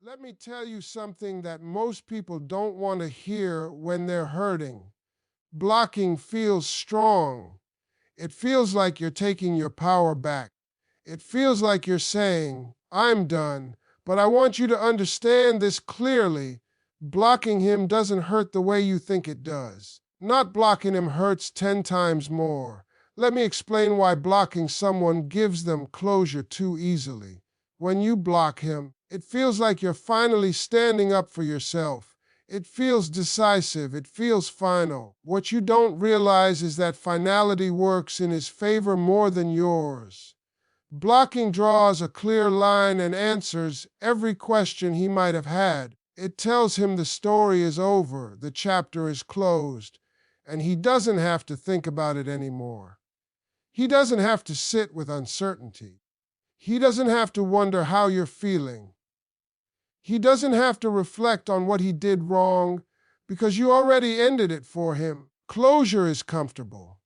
Let me tell you something that most people don't want to hear when they're hurting. Blocking feels strong. It feels like you're taking your power back. It feels like you're saying, I'm done, but I want you to understand this clearly. Blocking him doesn't hurt the way you think it does. Not blocking him hurts 10 times more. Let me explain why blocking someone gives them closure too easily. When you block him, it feels like you're finally standing up for yourself. It feels decisive. It feels final. What you don't realize is that finality works in his favor more than yours. Blocking draws a clear line and answers every question he might have had. It tells him the story is over, the chapter is closed, and he doesn't have to think about it anymore. He doesn't have to sit with uncertainty. He doesn't have to wonder how you're feeling. He doesn't have to reflect on what he did wrong because you already ended it for him. Closure is comfortable.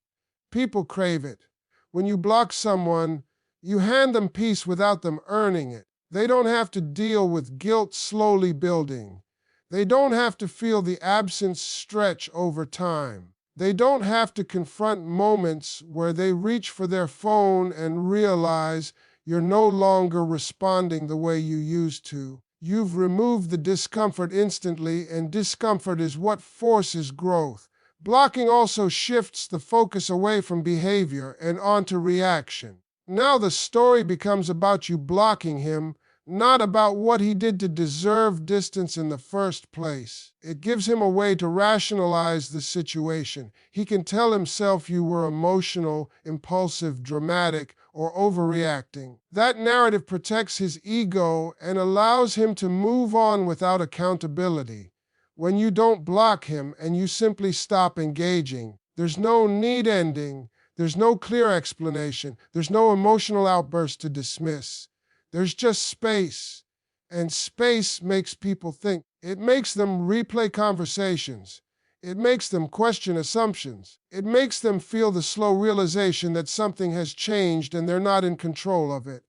People crave it. When you block someone, you hand them peace without them earning it. They don't have to deal with guilt slowly building. They don't have to feel the absence stretch over time. They don't have to confront moments where they reach for their phone and realize you're no longer responding the way you used to. You've removed the discomfort instantly, and discomfort is what forces growth. Blocking also shifts the focus away from behavior and onto reaction. Now the story becomes about you blocking him, not about what he did to deserve distance in the first place. It gives him a way to rationalize the situation. He can tell himself you were emotional, impulsive, dramatic, or overreacting. That narrative protects his ego and allows him to move on without accountability. When you don't block him and you simply stop engaging, there's no need ending, there's no clear explanation, there's no emotional outburst to dismiss. There's just space, and space makes people think. It makes them replay conversations. It makes them question assumptions. It makes them feel the slow realization that something has changed and they're not in control of it.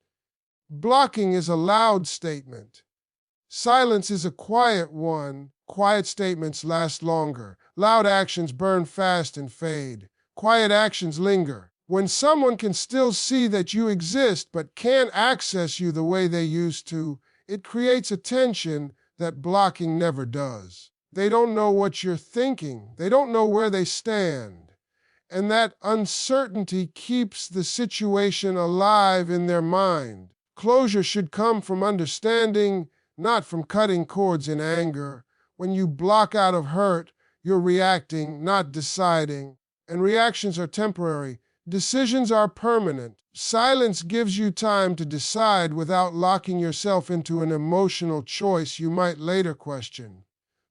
Blocking is a loud statement. Silence is a quiet one. Quiet statements last longer. Loud actions burn fast and fade. Quiet actions linger. When someone can still see that you exist but can't access you the way they used to, it creates a tension that blocking never does. They don't know what you're thinking. They don't know where they stand. And that uncertainty keeps the situation alive in their mind. Closure should come from understanding, not from cutting cords in anger. When you block out of hurt, you're reacting, not deciding. And reactions are temporary. Decisions are permanent. Silence gives you time to decide without locking yourself into an emotional choice you might later question.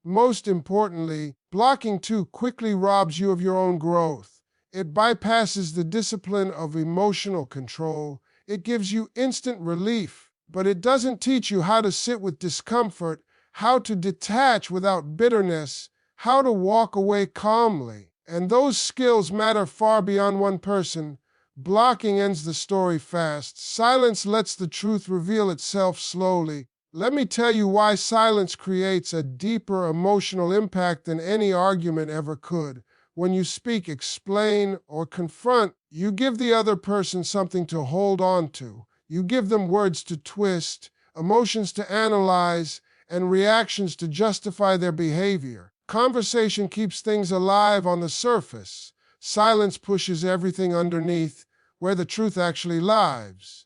Most importantly, blocking too quickly robs you of your own growth. It bypasses the discipline of emotional control. It gives you instant relief, but it doesn't teach you how to sit with discomfort, how to detach without bitterness, how to walk away calmly. And those skills matter far beyond one person. Blocking ends the story fast. Silence lets the truth reveal itself slowly. Let me tell you why silence creates a deeper emotional impact than any argument ever could. When you speak, explain, or confront, you give the other person something to hold on to. You give them words to twist, emotions to analyze, and reactions to justify their behavior. Conversation keeps things alive on the surface. Silence pushes everything underneath, where the truth actually lies.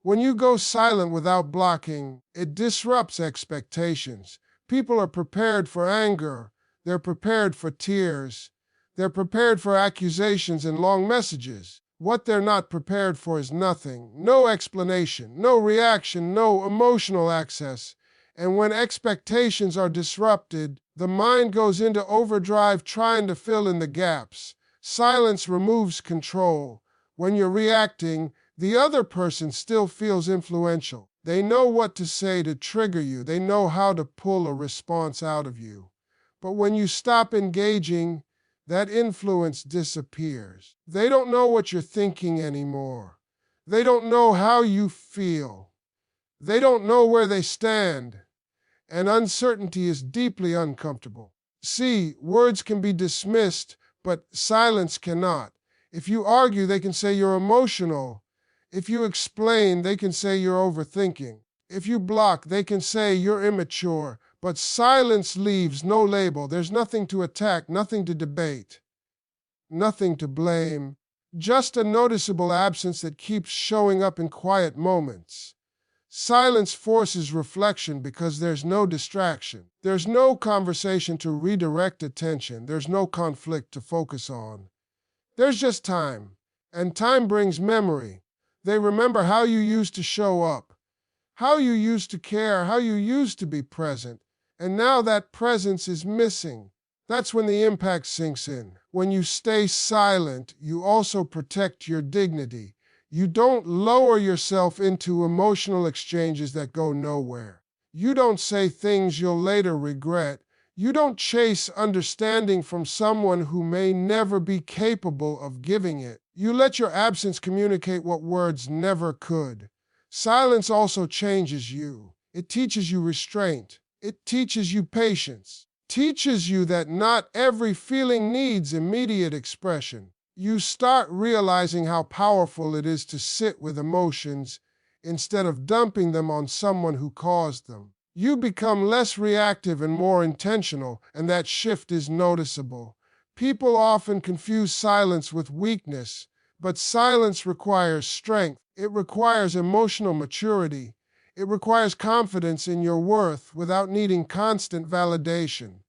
When you go silent without blocking, it disrupts expectations. People are prepared for anger. They're prepared for tears. They're prepared for accusations and long messages. What they're not prepared for is nothing. No explanation, no reaction, no emotional access. And when expectations are disrupted, the mind goes into overdrive trying to fill in the gaps. Silence removes control. When you're reacting, the other person still feels influential. They know what to say to trigger you. They know how to pull a response out of you. But when you stop engaging, that influence disappears. They don't know what you're thinking anymore. They don't know how you feel. They don't know where they stand. and uncertainty is deeply uncomfortable. See, words can be dismissed, but silence cannot. If you argue, they can say you're emotional. If you explain, they can say you're overthinking. If you block, they can say you're immature. But silence leaves no label. There's nothing to attack, nothing to debate, nothing to blame. Just a noticeable absence that keeps showing up in quiet moments. Silence forces reflection because there's no distraction. There's no conversation to redirect attention. There's no conflict to focus on. There's just time, and time brings memory. They remember how you used to show up, how you used to care, how you used to be present, and now that presence is missing. That's when the impact sinks in. When you stay silent, you also protect your dignity. You don't lower yourself into emotional exchanges that go nowhere. You don't say things you'll later regret. You don't chase understanding from someone who may never be capable of giving it. You let your absence communicate what words never could. Silence also changes you. It teaches you restraint. It teaches you patience. Teaches you that not every feeling needs immediate expression. You start realizing how powerful it is to sit with emotions instead of dumping them on someone who caused them. You become less reactive and more intentional, and that shift is noticeable. People often confuse silence with weakness, but silence requires strength. It requires emotional maturity. It requires confidence in your worth without needing constant validation.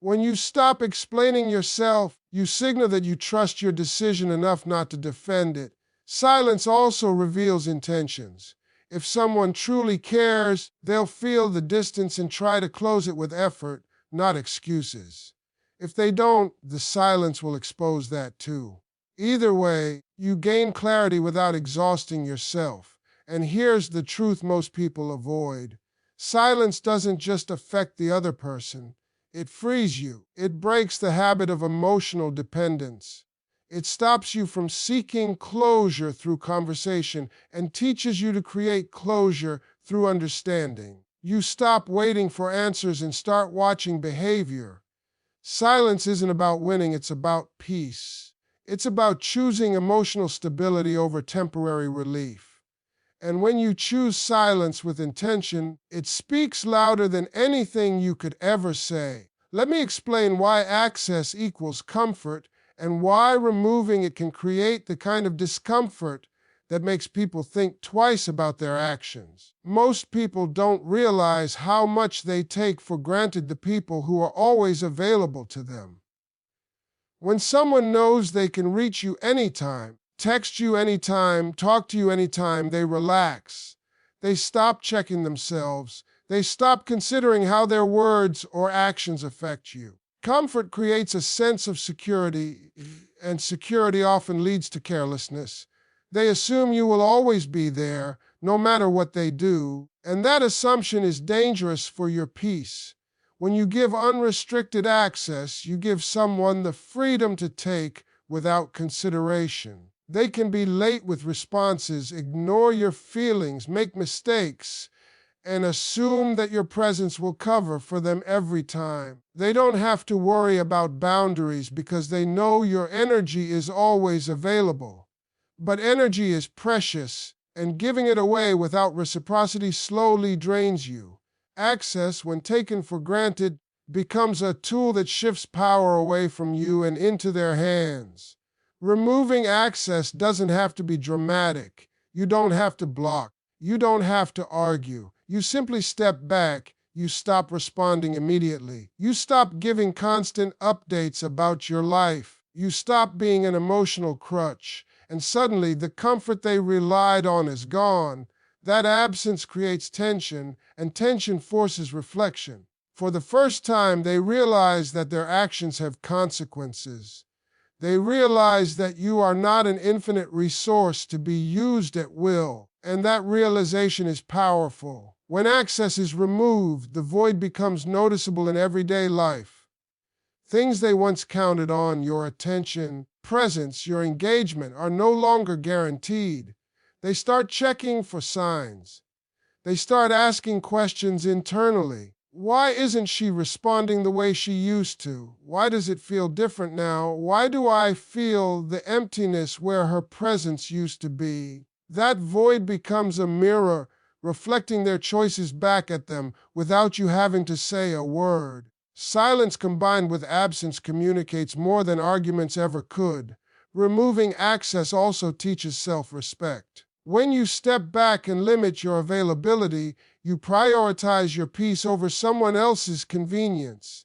When you stop explaining yourself, you signal that you trust your decision enough not to defend it. Silence also reveals intentions. If someone truly cares, they'll feel the distance and try to close it with effort, not excuses. If they don't, the silence will expose that too. Either way, you gain clarity without exhausting yourself. And here's the truth most people avoid. Silence doesn't just affect the other person. It frees you. It breaks the habit of emotional dependence. It stops you from seeking closure through conversation and teaches you to create closure through understanding. You stop waiting for answers and start watching behavior. Silence isn't about winning, it's about peace. It's about choosing emotional stability over temporary relief. And when you choose silence with intention, it speaks louder than anything you could ever say. Let me explain why access equals comfort and why removing it can create the kind of discomfort that makes people think twice about their actions. Most people don't realize how much they take for granted the people who are always available to them. When someone knows they can reach you anytime, text you anytime, talk to you anytime, they relax. They stop checking themselves. They stop considering how their words or actions affect you. Comfort creates a sense of security, and security often leads to carelessness. They assume you will always be there, no matter what they do, and that assumption is dangerous for your peace. When you give unrestricted access, you give someone the freedom to take without consideration. They can be late with responses, ignore your feelings, make mistakes, and assume that your presence will cover for them every time. They don't have to worry about boundaries because they know your energy is always available. But energy is precious, and giving it away without reciprocity slowly drains you. Access, when taken for granted, becomes a tool that shifts power away from you and into their hands. Removing access doesn't have to be dramatic. You don't have to block. You don't have to argue. You simply step back. You stop responding immediately. You stop giving constant updates about your life. You stop being an emotional crutch. And suddenly, the comfort they relied on is gone. That absence creates tension, and tension forces reflection. For the first time, they realize that their actions have consequences. They realize that you are not an infinite resource to be used at will, and that realization is powerful. When access is removed, the void becomes noticeable in everyday life. Things they once counted on, your attention, presence, your engagement, are no longer guaranteed. They start checking for signs. They start asking questions internally. Why isn't she responding the way she used to? Why does it feel different now? Why do I feel the emptiness where her presence used to be? That void becomes a mirror, reflecting their choices back at them without you having to say a word. Silence combined with absence communicates more than arguments ever could. Removing access also teaches self-respect. When you step back and limit your availability, you prioritize your peace over someone else's convenience.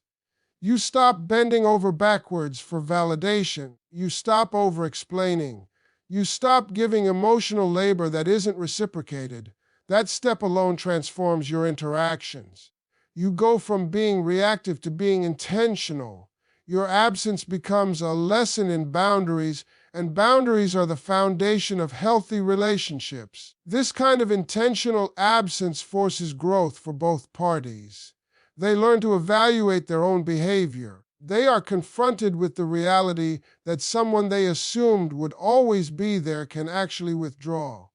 You stop bending over backwards for validation. You stop over-explaining. You stop giving emotional labor that isn't reciprocated. That step alone transforms your interactions. You go from being reactive to being intentional. Your absence becomes a lesson in boundaries, and boundaries are the foundation of healthy relationships. This kind of intentional absence forces growth for both parties. They learn to evaluate their own behavior. They are confronted with the reality that someone they assumed would always be there can actually withdraw.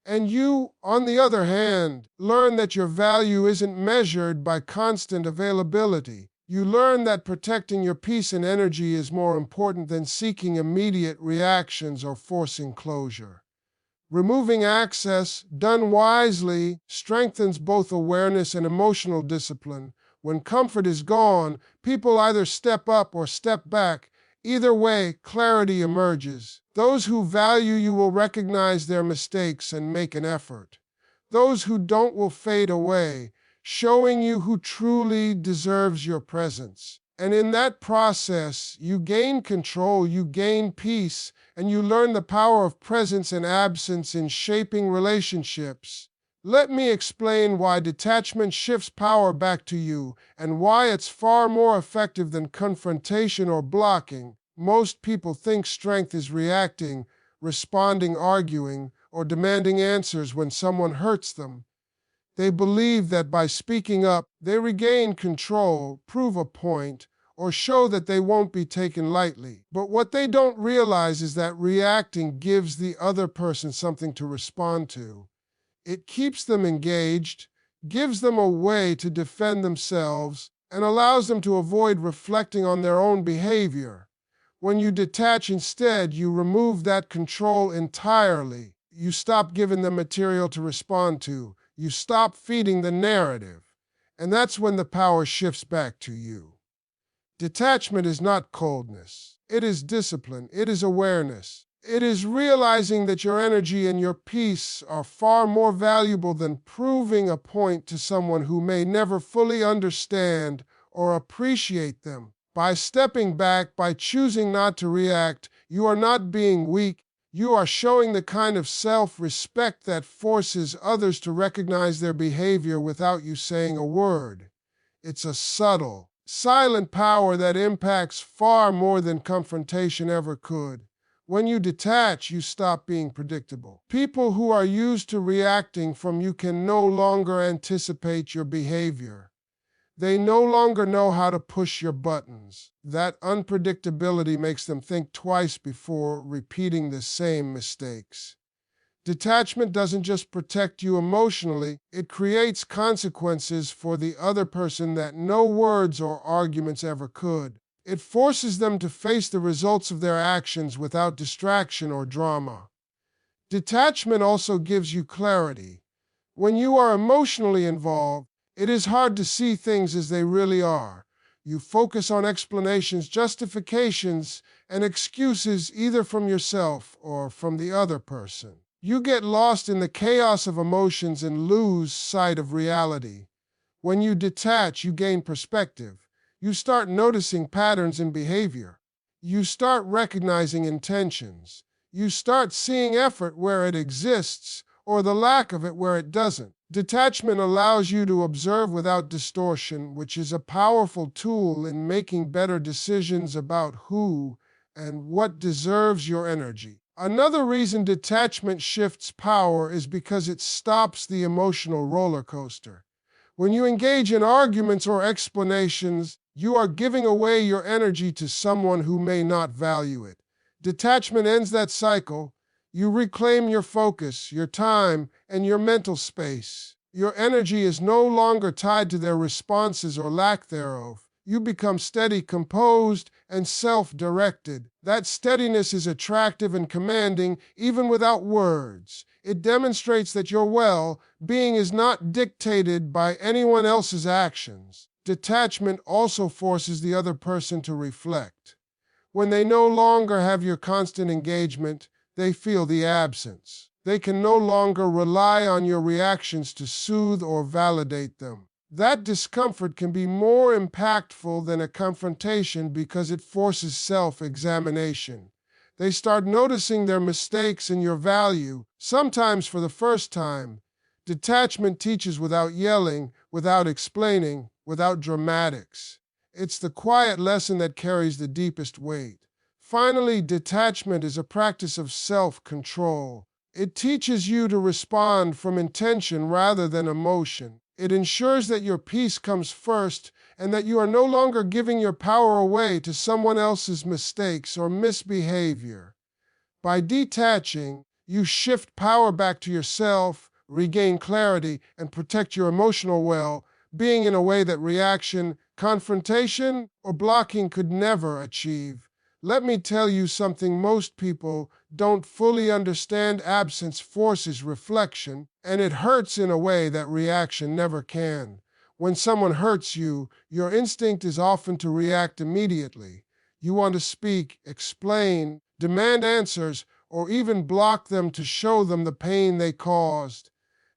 And you, on the other hand, learn that your value isn't measured by constant availability. You learn that protecting your peace and energy is more important than seeking immediate reactions or forcing closure. Removing access, done wisely, strengthens both awareness and emotional discipline. When comfort is gone, people either step up or step back. Either way, clarity emerges. Those who value you will recognize their mistakes and make an effort. Those who don't will fade away, showing you who truly deserves your presence. And in that process, you gain control, you gain peace, and you learn the power of presence and absence in shaping relationships. Let me explain why detachment shifts power back to you and why it's far more effective than confrontation or blocking. Most people think strength is reacting, responding, arguing, or demanding answers when someone hurts them. They believe that by speaking up, they regain control, prove a point, or show that they won't be taken lightly. But what they don't realize is that reacting gives the other person something to respond to. It keeps them engaged, gives them a way to defend themselves, and allows them to avoid reflecting on their own behavior. When you detach instead, you remove that control entirely. You stop giving them material to respond to. You stop feeding the narrative. And that's when the power shifts back to you. Detachment is not coldness. It is discipline. It is awareness. It is realizing that your energy and your peace are far more valuable than proving a point to someone who may never fully understand or appreciate them. By stepping back, by choosing not to react, you are not being weak. You are showing the kind of self-respect that forces others to recognize their behavior without you saying a word. It's a subtle, silent power that impacts far more than confrontation ever could. When you detach, you stop being predictable. People who are used to reacting from you can no longer anticipate your behavior. They no longer know how to push your buttons. That unpredictability makes them think twice before repeating the same mistakes. Detachment doesn't just protect you emotionally, it creates consequences for the other person that no words or arguments ever could. It forces them to face the results of their actions without distraction or drama. Detachment also gives you clarity. When you are emotionally involved, it is hard to see things as they really are. You focus on explanations, justifications, and excuses either from yourself or from the other person. You get lost in the chaos of emotions and lose sight of reality. When you detach, you gain perspective. You start noticing patterns in behavior. You start recognizing intentions. You start seeing effort where it exists or the lack of it where it doesn't. Detachment allows you to observe without distortion, which is a powerful tool in making better decisions about who and what deserves your energy. Another reason detachment shifts power is because it stops the emotional roller coaster. When you engage in arguments or explanations, you are giving away your energy to someone who may not value it. Detachment ends that cycle. You reclaim your focus, your time, and your mental space. Your energy is no longer tied to their responses or lack thereof. You become steady, composed, and self-directed. That steadiness is attractive and commanding even without words. It demonstrates that your well-being is not dictated by anyone else's actions. Detachment also forces the other person to reflect. When they no longer have your constant engagement, they feel the absence. They can no longer rely on your reactions to soothe or validate them. That discomfort can be more impactful than a confrontation because it forces self-examination. They start noticing their mistakes and your value, sometimes for the first time. Detachment teaches without yelling, without explaining, without dramatics. It's the quiet lesson that carries the deepest weight. Finally, detachment is a practice of self-control. It teaches you to respond from intention rather than emotion. It ensures that your peace comes first and that you are no longer giving your power away to someone else's mistakes or misbehavior. By detaching, you shift power back to yourself, regain clarity, and protect your emotional well-being in a way that reaction, confrontation, or blocking could never achieve. Let me tell you something most people don't fully understand. Absence forces reflection, and it hurts in a way that reaction never can. When someone hurts you, your instinct is often to react immediately. You want to speak, explain, demand answers, or even block them to show them the pain they caused.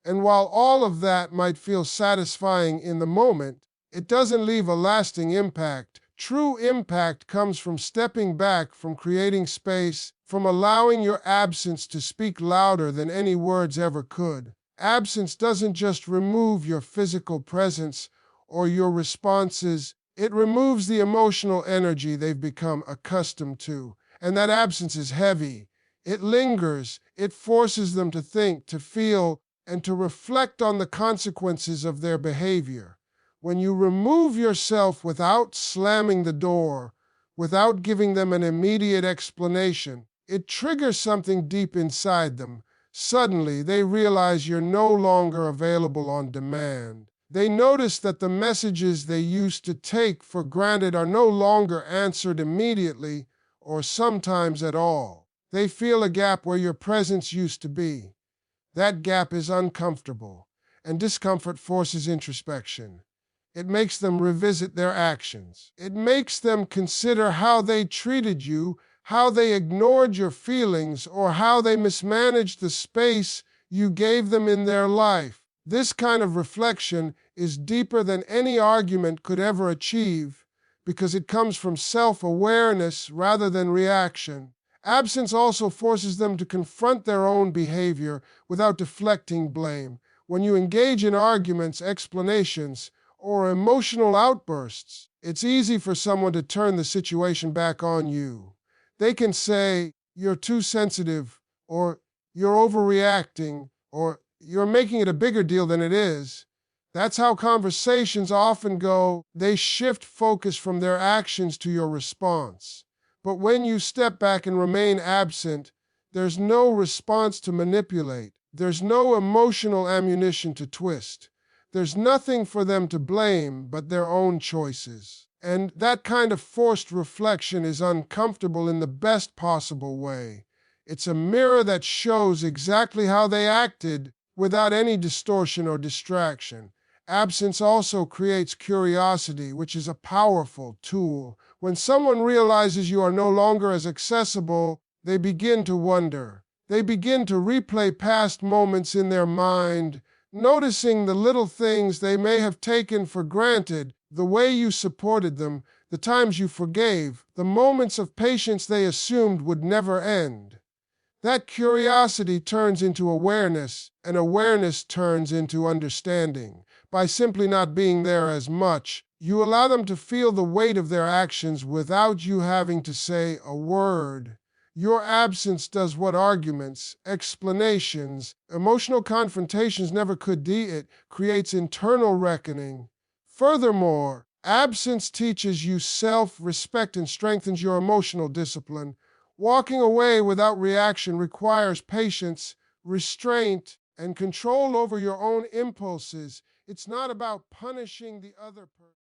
And while all of that might feel satisfying in the moment, it doesn't leave a lasting impact. True impact comes from stepping back, from creating space, from allowing your absence to speak louder than any words ever could. Absence doesn't just remove your physical presence or your responses, it removes the emotional energy they've become accustomed to. And that absence is heavy. It lingers. It forces them to think, to feel, and to reflect on the consequences of their behavior. When you remove yourself without slamming the door, without giving them an immediate explanation, it triggers something deep inside them. Suddenly, they realize you're no longer available on demand. They notice that the messages they used to take for granted are no longer answered immediately or sometimes at all. They feel a gap where your presence used to be. That gap is uncomfortable, and discomfort forces introspection. It makes them revisit their actions. It makes them consider how they treated you, how they ignored your feelings, or how they mismanaged the space you gave them in their life. This kind of reflection is deeper than any argument could ever achieve because it comes from self-awareness rather than reaction. Absence also forces them to confront their own behavior without deflecting blame. When you engage in arguments, explanations, or emotional outbursts, it's easy for someone to turn the situation back on you. They can say, "You're too sensitive," or "You're overreacting," or "You're making it a bigger deal than it is." That's how conversations often go. They shift focus from their actions to your response. But when you step back and remain absent, there's no response to manipulate. There's no emotional ammunition to twist. There's nothing for them to blame but their own choices. And that kind of forced reflection is uncomfortable in the best possible way. It's a mirror that shows exactly how they acted without any distortion or distraction. Absence also creates curiosity, which is a powerful tool. When someone realizes you are no longer as accessible, they begin to wonder. They begin to replay past moments in their mind, noticing the little things they may have taken for granted, the way you supported them, the times you forgave, the moments of patience they assumed would never end. That curiosity turns into awareness, and awareness turns into understanding. By simply not being there as much, you allow them to feel the weight of their actions without you having to say a word. Your absence does what arguments, explanations, emotional confrontations never could. It creates internal reckoning. Furthermore, absence teaches you self-respect and strengthens your emotional discipline. Walking away without reaction requires patience, restraint, and control over your own impulses. It's not about punishing the other person.